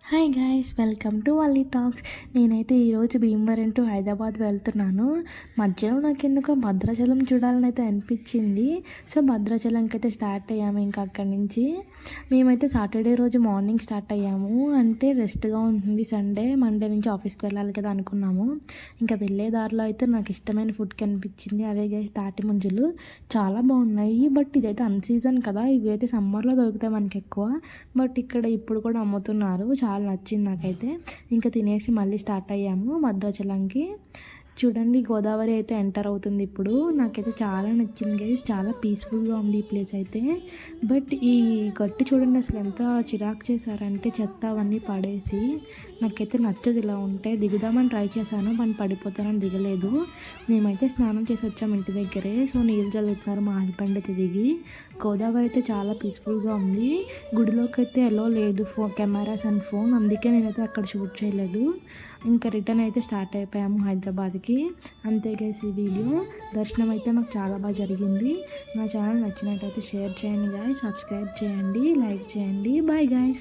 Hi guys, welcome to Valli talks. నేనైతే ఈరోజు Bhimavaram to Hyderabad వెళ్తున్నాను. మధ్యలో నాకు ఎందుకో భద్రాచలం చూడాలని అయితే అనిపించింది. సో భద్రాచలంకి అయితే స్టార్ట్ అయ్యాము. ఇంకా అక్కడి నుంచి మేమైతే సాటర్డే రోజు మార్నింగ్ స్టార్ట్ అయ్యాము. అంటే రెస్ట్గా ఉంటుంది, సండే మండే నుంచి ఆఫీస్కి వెళ్ళాలి కదా అనుకున్నాము. ఇంకా వెళ్ళే దారిలో అయితే నాకు ఇష్టమైన ఫుడ్ కనిపించింది. అవే గైస్ తాటి ముంజలు చాలా బాగున్నాయి. బట్ ఇదైతే అన్సీజన్ కదా, ఇవి అయితే సమ్మర్లో దొరుకుతాయి మనకి ఎక్కువ. బట్ ఇక్కడ ఇప్పుడు కూడా అమ్ముతున్నారు. చాలా నచ్చింది నాకైతే. ఇంకా తినేసి మళ్ళీ స్టార్ట్ అయ్యాము భద్రాచలంకి. చూడండి, గోదావరి అయితే ఎంటర్ అవుతుంది ఇప్పుడు. నాకైతే చాలా నచ్చింది గైస్, చాలా పీస్ఫుల్గా ఉంది ఈ ప్లేస్ అయితే. బట్ ఈ గట్టు చూడండి అసలు ఎంత చిరాకు చేశారంటే, చెత్త అవన్నీ పడేసి. నాకైతే నచ్చదు ఇలా ఉంటే. దిగుదామని ట్రై చేశాను, కానీ పడిపోతానని దిగలేదు. మేమైతే స్నానం చేసి వచ్చాము ఇంటి దగ్గరే. సో నీళ్ళు చల్లుతున్నారు మా హస్బెండ్ అయితే దిగి. గోదావరి అయితే చాలా పీస్ఫుల్గా ఉంది. గుడిలోకి అయితే ఎలో లేదు కెమెరాస్ అండ్ ఫోన్, అందుకే నేనైతే అక్కడ షూట్ చేయలేదు. ఇంకా రిటర్న్ అయితే స్టార్ట్ అయిపోయాము హైదరాబాద్కి. అంతే గైస్ ఈ వీడియో. దర్శనం అయితే మాకు చాలా బాగా జరిగింది. నా ఛానల్ నచ్చినట్టయితే షేర్ చేయండి గాయస్, సబ్స్క్రైబ్ చేయండి, లైక్ చేయండి. Bye guys.